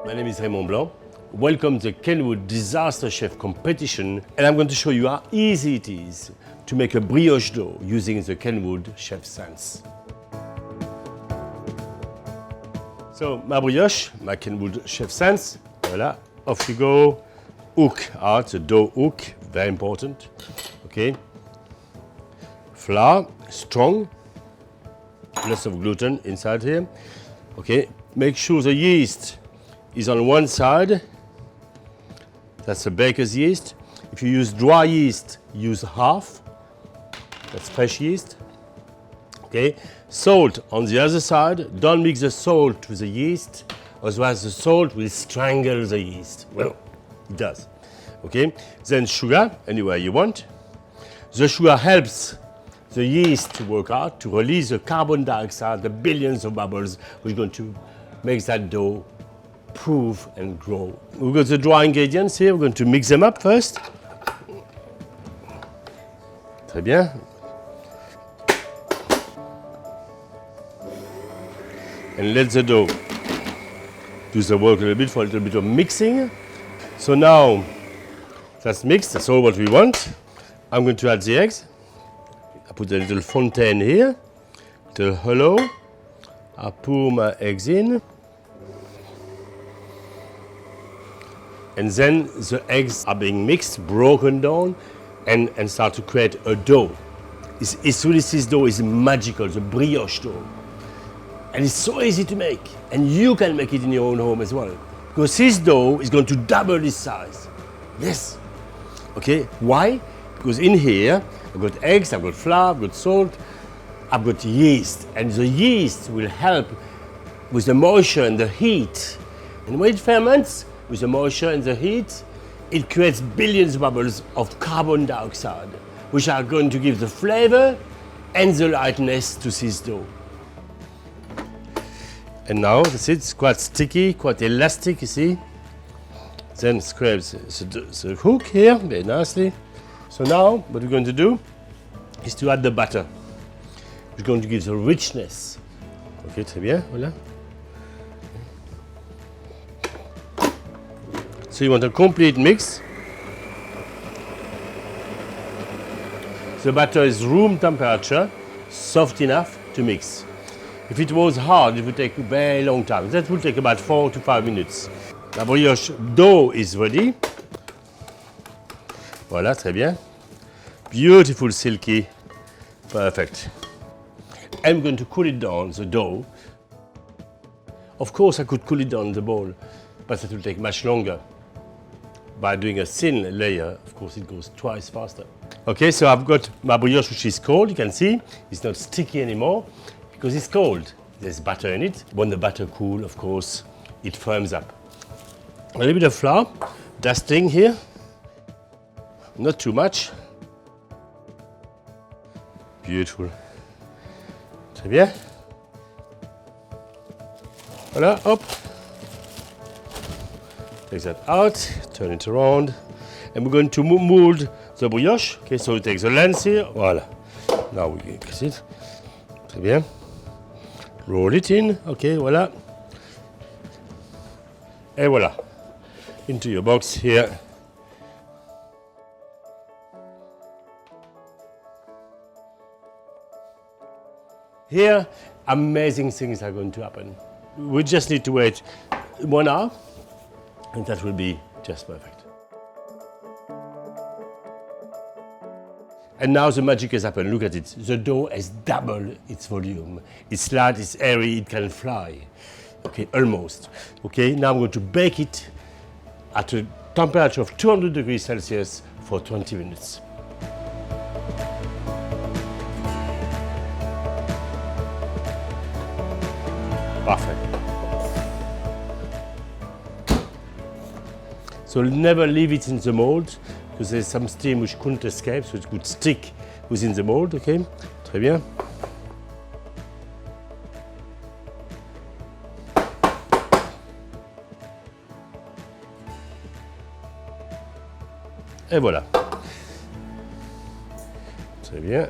My name is Raymond Blanc. Welcome to the Kenwood Disaster Chef Competition, and I'm going to show you how easy it is to make a brioche dough using the Kenwood Chef Sense. So my brioche, my Kenwood Chef Sense, voila, off you go. Hook out, the dough hook, very important. Okay. Flour, strong, lots of gluten inside here. Okay, make sure the yeast is on one side. That's the baker's yeast. If you use dry yeast, use half. That's fresh yeast. Okay, salt on the other side. Don't mix the salt with the yeast, otherwise the salt will strangle the yeast. Well, it does. Okay, then sugar, anywhere you want. The sugar helps the yeast to work out, to release the carbon dioxide, the billions of bubbles, which are going to make that dough proof and grow. We've got the dry ingredients here. We're going to mix them up first. Très bien. And let the dough do the work a little bit for a little bit of mixing. So now that's mixed, that's all what we want. I'm going to add the eggs. I put a little fontaine here, little hollow. I pour my eggs in. And then the eggs are being mixed, broken down, and start to create a dough. It's really, this dough is magical, the brioche dough. And it's so easy to make. And you can make it in your own home as well. Because this dough is going to double its size. Yes. Okay, why? Because in here, I've got eggs, I've got flour, I've got salt, I've got yeast. And the yeast will help with the moisture and the heat. And when it ferments, with the moisture and the heat, it creates billions of bubbles of carbon dioxide, which are going to give the flavor and the lightness to this dough. And now, that's it, it's quite sticky, quite elastic, you see. Then scrape the hook here, very nicely. So now, what we're going to do is to add the butter. It's going to give the richness. Okay, très bien, voilà. So you want a complete mix. The butter is room temperature, soft enough to mix. If it was hard, it would take a very long time. That will take about 4 to 5 minutes. La brioche dough is ready. Voilà, très bien. Beautiful, silky, perfect. I'm going to cool it down, the dough. Of course, I could cool it down in the bowl, but it will take much longer. By doing a thin layer, of course, it goes twice faster. Okay, so I've got my brioche, which is cold. You can see it's not sticky anymore because it's cold. There's butter in it. When the butter cools, of course, it firms up. A little bit of flour, dusting here. Not too much. Beautiful. Très bien. Voilà, hop. Take that out, turn it around, and we're going to mold the brioche. Okay, so we take the lens here, voila. Now we press it. Très bien. Roll it in, okay, voila. Et voila. Into your box here. Here, amazing things are going to happen. We just need to wait 1 hour. And that will be just perfect. And now the magic has happened. Look at it. The dough has doubled its volume. It's light, it's airy, it can fly. Okay, almost. Okay, now I'm going to bake it at a temperature of 200 degrees Celsius for 20 minutes. Perfect. So never leave it in the mold because there's some steam which couldn't escape, so it could stick within the mold, okay? Très bien. Et voilà. Très bien.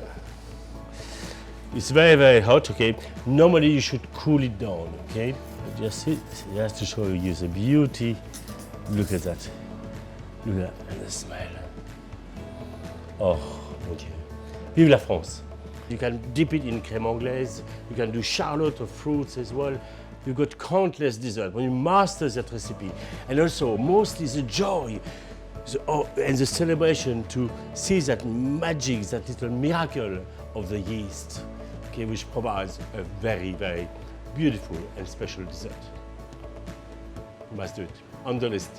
It's very, very hot, okay? Normally you should cool it down, okay? But just see, just to show you the beauty. Look at that. Look at that, and the smell. Oh, mon Dieu. Vive la France. You can dip it in crème anglaise. You can do charlotte of fruits as well. You've got countless desserts when you master that recipe. And also, mostly the joy and the celebration to see that magic, that little miracle of the yeast, okay, which provides a very, very beautiful and special dessert. You must do it. On the list.